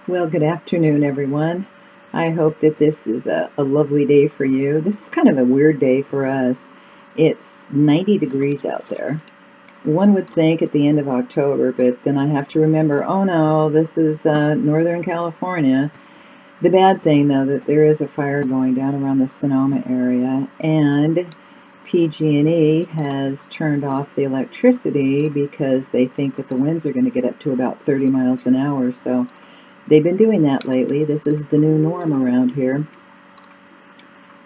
Well, good afternoon, everyone. I hope that this is a lovely day for you. This is kind of a weird day for us. It's 90 degrees out there. One would think at the end of October, but then I have to remember, oh no, this is Northern California. The bad thing, though, that there is a fire going down around the Sonoma area, and PG&E has turned off the electricity because they think that the winds are going to get up to about 30 miles an hour. So they've been doing that lately. This is the new norm around here.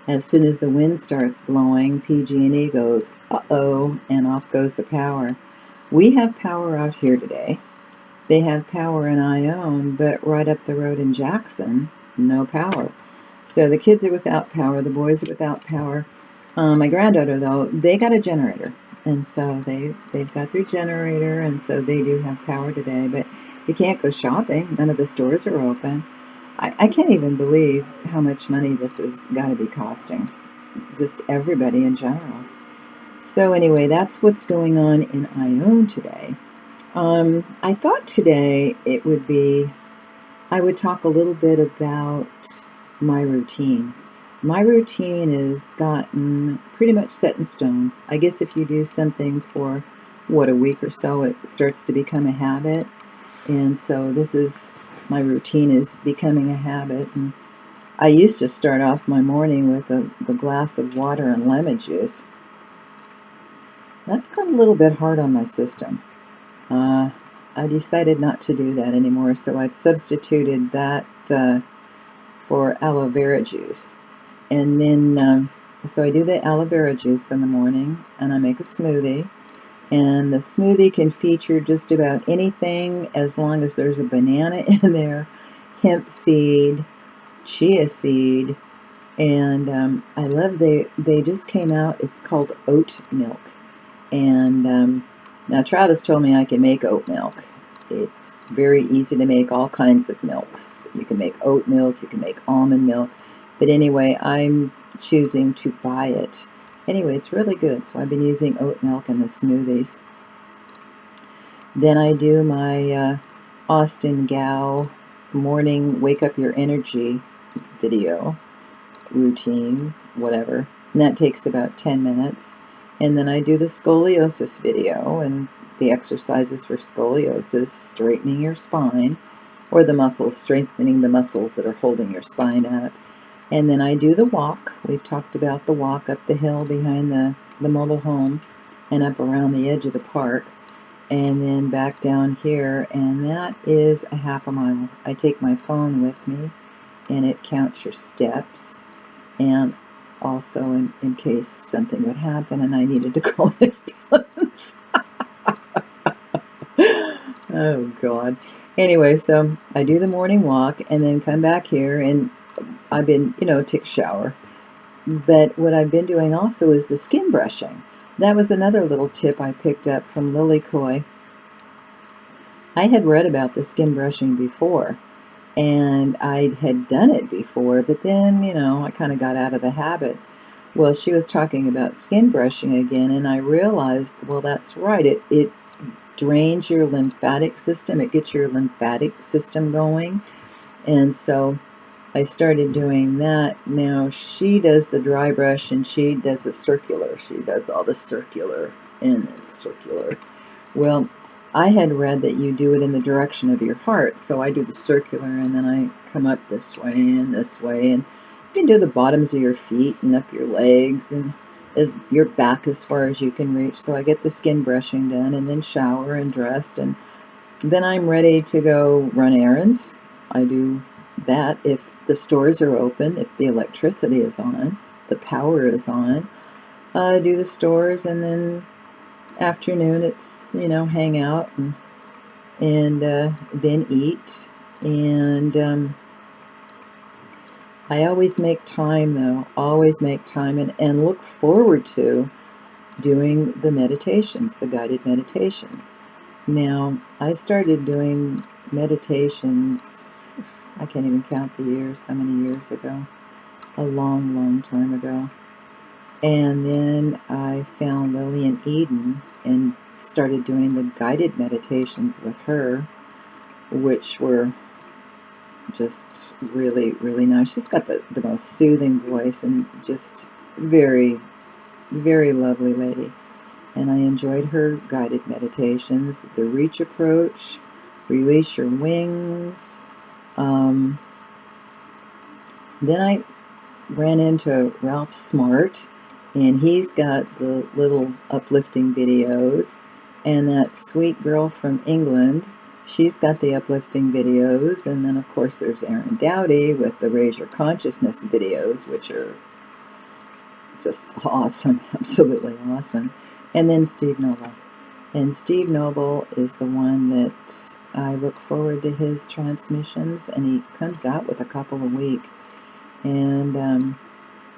As soon as the wind starts blowing, PG&E goes, uh-oh, and off goes the power. We have power out here today. They have power in Ione, but right up the road in Jackson, no power. So the kids are without power, the boys are without power. My granddaughter, though, they got a generator, and so they've got their generator, and so they do have power today, but you can't go shopping. None of the stores are open. I can't even believe how much money this has got to be costing, just everybody in general. So anyway, that's what's going on in Ione today. I thought today I would talk a little bit about my routine. My routine is gotten pretty much set in stone. I guess if you do something for, a week or so, it starts to become a habit. And so my routine is becoming a habit. And I used to start off my morning with the glass of water and lemon juice. That's got a little bit hard on my system. I decided not to do that anymore, so I've substituted that for aloe vera juice. And then, so I do the aloe vera juice in the morning, and I make a smoothie. And the smoothie can feature just about anything as long as there's a banana in there, hemp seed, chia seed, and I love they just came out. It's called oat milk. And now Travis told me I can make oat milk. It's very easy to make all kinds of milks. You can make oat milk, you can make almond milk. But anyway, I'm choosing to buy it. Anyway, it's really good, so I've been using oat milk in the smoothies. Then I do my Austin Gow morning wake up your energy video, routine, whatever. And that takes about 10 minutes. And then I do the scoliosis video and the exercises for scoliosis, straightening your spine, or the muscles, strengthening the muscles that are holding your spine up. And then I do the walk. We've talked about the walk up the hill behind the mobile home and up around the edge of the park. And then back down here, and that is a half a mile. I take my phone with me, and it counts your steps. And also in case something would happen and I needed to call an ambulance. Oh, God. Anyway, so I do the morning walk and then come back here, and I've been, take a shower. But what I've been doing also is the skin brushing. That was another little tip I picked up from Lily Coy. I had read about the skin brushing before, and I had done it before, but then, I kind of got out of the habit. Well, she was talking about skin brushing again, and I realized, well, that's right. It drains your lymphatic system. It gets your lymphatic system going. And so I started doing that. Now, she does the dry brush, and she does the circular. She does all the circular and circular. Well, I had read that you do it in the direction of your heart, so I do the circular, and then I come up this way, and you can do the bottoms of your feet and up your legs and your back as far as you can reach. So I get the skin brushing done, and then shower and dressed, and then I'm ready to go run errands. I do that if the stores are open, if the electricity is on, the power is on. I do the stores, and then afternoon it's hang out and then eat. And I always make time, though, and look forward to doing the meditations, the guided meditations. Now, I started doing meditations, I can't even count the years, how many years ago, a long, long time ago. And then I found Lillian Eden and started doing the guided meditations with her, which were just really, really nice. She's got the most soothing voice and just very, very lovely lady. And I enjoyed her guided meditations, the reach approach, release your wings. Then I ran into Ralph Smart, and he's got the little uplifting videos. And that sweet girl from England, she's got the uplifting videos. And then, of course, there's Erin Dowdy with the Raise Your Consciousness videos, which are just awesome, absolutely awesome. And then Steve Noble. And Steve Noble is the one that I look forward to his transmissions, and he comes out with a couple a week. And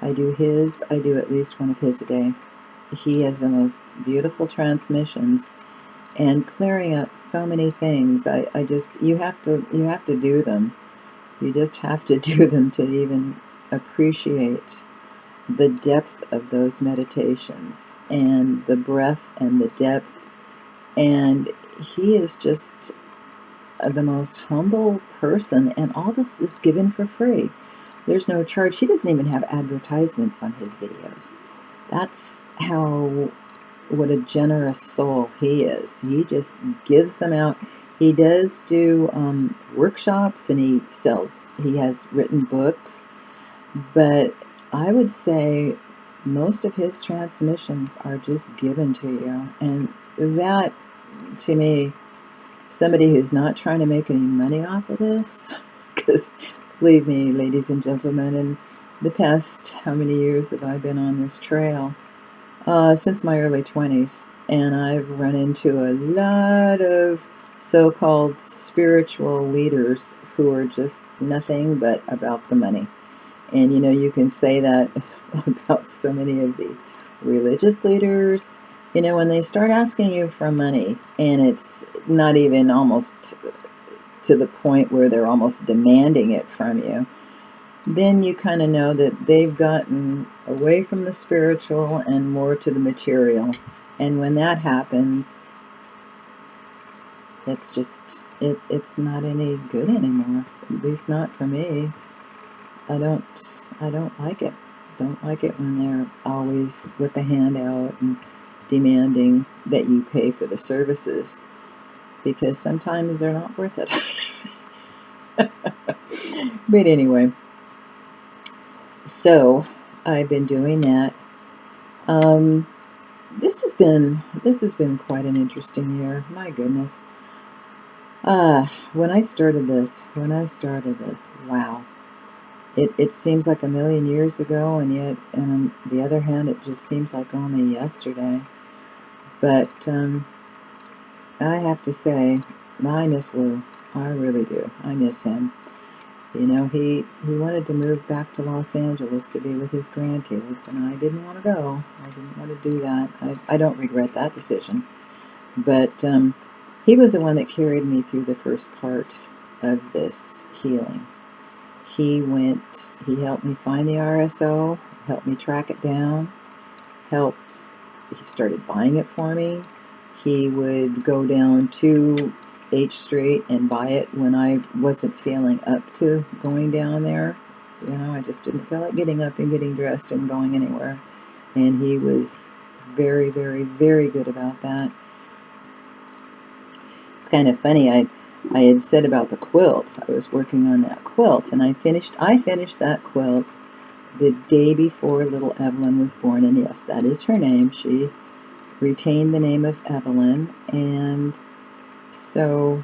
I do at least one of his a day. He has the most beautiful transmissions and clearing up so many things. You have to do them. You just have to do them to even appreciate the depth of those meditations and the breadth and the depth. And he is just the most humble person, and all this is given for free. There's no charge. He doesn't even have advertisements on his videos. That's what a generous soul he is. He just gives them out. He does do workshops, and he has written books, but I would say most of his transmissions are just given to you. And that, to me, somebody who's not trying to make any money off of this, because believe me, ladies and gentlemen, in the past, how many years have I been on this trail? Since my early 20s, and I've run into a lot of so-called spiritual leaders who are just nothing but about the money. And you can say that about so many of the religious leaders. When they start asking you for money, and it's not even almost to the point where they're almost demanding it from you, then you kind of know that they've gotten away from the spiritual and more to the material. And when that happens, it's just, it's not any good anymore. At least not for me. I don't like it. Don't like it when they're always with the hand out and demanding that you pay for the services, because sometimes they're not worth it. But anyway, so I've been doing that. This has been quite an interesting year. My goodness. When I started this, wow. It seems like a million years ago, and yet, on the other hand, it just seems like only yesterday. But I have to say, I miss Lou. I really do. I miss him. He wanted to move back to Los Angeles to be with his grandkids, and I didn't want to go. I didn't want to do that. I don't regret that decision. But he was the one that carried me through the first part of this healing. He helped me find the RSO, helped me track it down, he started buying it for me. He would go down to H Street and buy it when I wasn't feeling up to going down there. I just didn't feel like getting up and getting dressed and going anywhere. And he was very, very, very good about that. It's kind of funny, I had said about the quilt. I was working on that quilt, and I finished that quilt the day before little Evelyn was born. And yes, that is her name. She retained the name of Evelyn, and so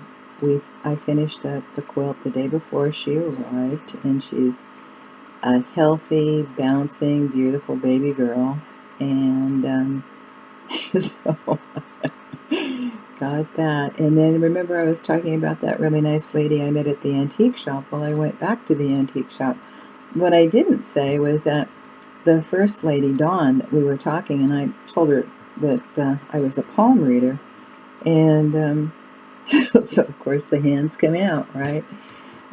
I finished up the quilt the day before she arrived, and she's a healthy, bouncing, beautiful baby girl. And so got that. And then remember, I was talking about that really nice lady I met at the antique shop. Well, I went back to the antique shop. What I didn't say was that the first lady, Dawn, that we were talking, and I told her that I was a palm reader. And so, of course, the hands come out, right?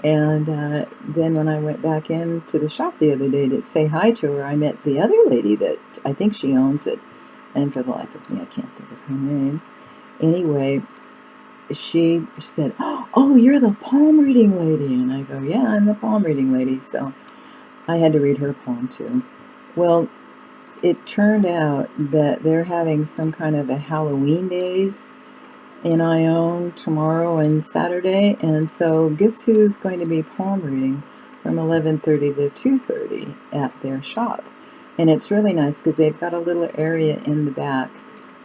And then when I went back into the shop the other day to say hi to her, I met the other lady that I think she owns it. And for the life of me, I can't think of her name. Anyway, she said, "Oh, "Oh, you're the palm reading lady." And I go, "Yeah, I'm the palm reading lady." So I had to read her palm too. Well, it turned out that they're having some kind of a Halloween days in Ione tomorrow and Saturday, and so guess who's going to be palm reading from 11:30 to 2:30 at their shop. And it's really nice because they've got a little area in the back.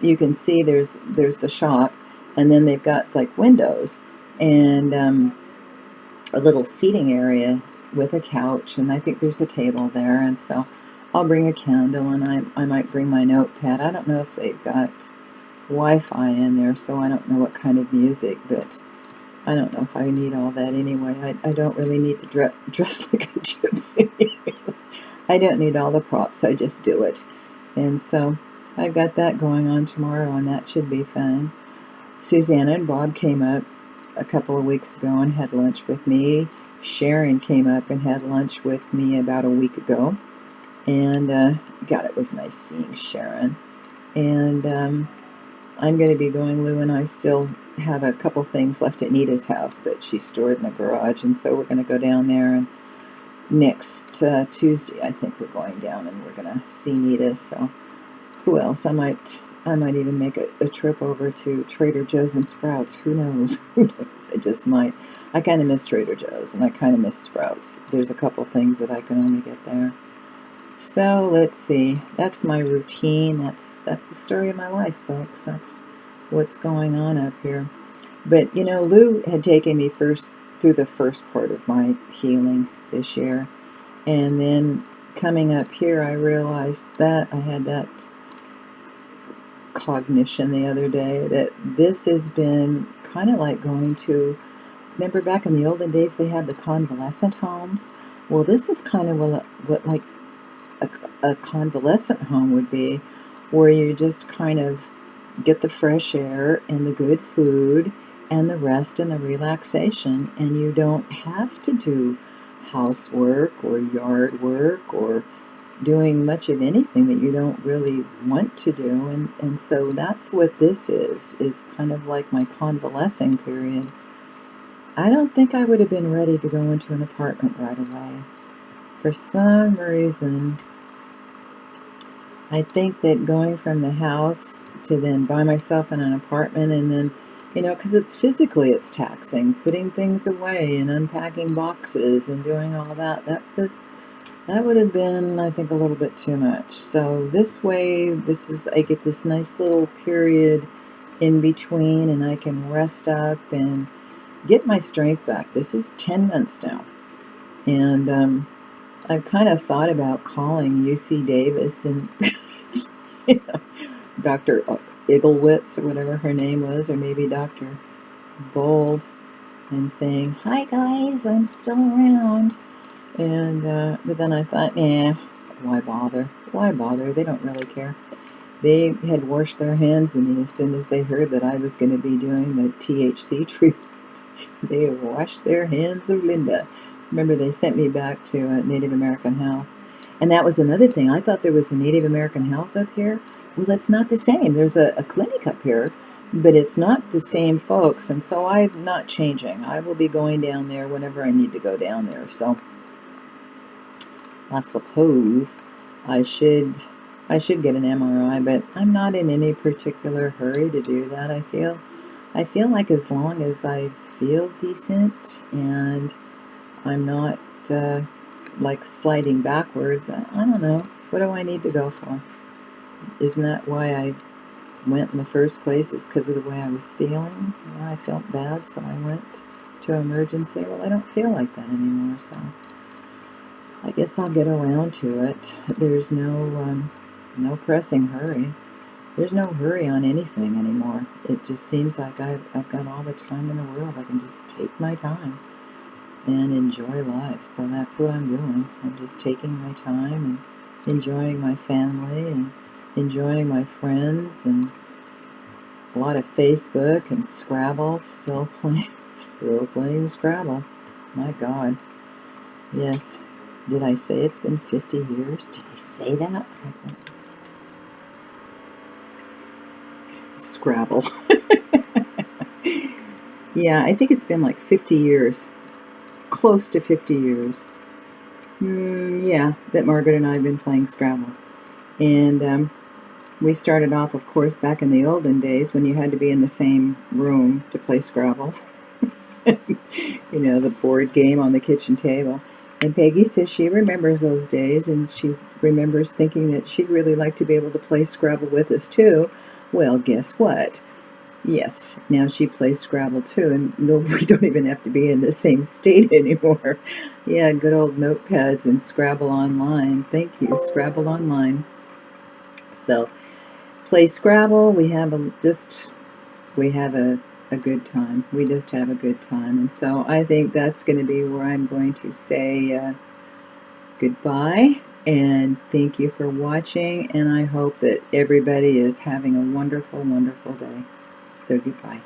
You can see there's the shop, and then they've got like windows and a little seating area with a couch, and I think there's a table there. And so I'll bring a candle, and I might bring my notepad. I don't know if they've got Wi-Fi in there, so I don't know what kind of music, but I don't know if I need all that anyway. I don't really need to dress like a gypsy. I don't need all the props, I just do it. And so I've got that going on tomorrow, and that should be fun. Susanna and Bob came up a couple of weeks ago and had lunch with me. Sharon came up and had lunch with me about a week ago. And, God, it was nice seeing Sharon. And I'm going to be going, Lou and I still have a couple things left at Nita's house that she stored in the garage. And so we're going to go down there, and next Tuesday, I think we're going down and we're going to see Nita. So who else? I might even make a trip over to Trader Joe's and Sprouts. Who knows? Who knows? I just might. I kind of miss Trader Joe's, and I kind of miss Sprouts. There's a couple things that I can only get there. So let's see. That's my routine. That's the story of my life, folks. That's what's going on up here. But you know, Lou had taken me through the first part of my healing this year, and then coming up here, I realized that I had that cognition the other day that this has been kind of like going to. Remember back in the olden days, they had the convalescent homes. Well, this is kind of what like a convalescent home would be, where you just kind of get the fresh air and the good food and the rest and the relaxation, and you don't have to do housework or yard work or doing much of anything that you don't really want to do. And so that's what this is kind of like my convalescing period. I don't think I would have been ready to go into an apartment right away. For some reason, I think that going from the house to then by myself in an apartment, and then, you know, because it's taxing, putting things away and unpacking boxes and doing all that, that would have been, I think, a little bit too much. So this way, I get this nice little period in between, and I can rest up and get my strength back. This is 10 months now. And I've kind of thought about calling UC Davis and you know, Dr. Iglewitz or whatever her name was, or maybe Dr. Bold, and saying, "Hi guys, I'm still around." And but then I thought, nah, why bother? Why bother? They don't really care. They had washed their hands of me as soon as they heard that I was going to be doing the THC treatment. They washed their hands of Linda. Remember, they sent me back to Native American Health. And that was another thing. I thought there was a Native American Health up here. Well, it's not the same. There's a clinic up here, but it's not the same folks. And so I'm not changing. I will be going down there whenever I need to go down there. So I suppose I should get an MRI, but I'm not in any particular hurry to do that. I feel like as long as I feel decent and I'm not like sliding backwards, I don't know. What do I need to go for? Isn't that why I went in the first place? It's because of the way I was feeling. You know, I felt bad, so I went to emergency. Well, I don't feel like that anymore, so I guess I'll get around to it. There's no pressing hurry. There's no hurry on anything anymore. It just seems like I've got all the time in the world. I can just take my time and enjoy life. So that's what I'm doing. I'm just taking my time and enjoying my family and enjoying my friends, and a lot of Facebook and Scrabble. Still playing Scrabble. My God. Yes. Did I say it's been 50 years? Did I say that? Scrabble. Yeah, I think it's been like 50 years, close to 50 years. Yeah, that Margaret and I have been playing Scrabble. And we started off, of course, back in the olden days when you had to be in the same room to play Scrabble. You know, the board game on the kitchen table. And Peggy says she remembers those days, and she remembers thinking that she'd really like to be able to play Scrabble with us too. Well, guess what? Yes, now she plays Scrabble too, and no, we don't even have to be in the same state anymore. Yeah, good old notepads and Scrabble Online. Thank you, Scrabble Online. So, play Scrabble. We have a good time. We just have a good time. And so I think that's going to be where I'm going to say goodbye. And thank you for watching. And I hope that everybody is having a wonderful, wonderful day. So goodbye.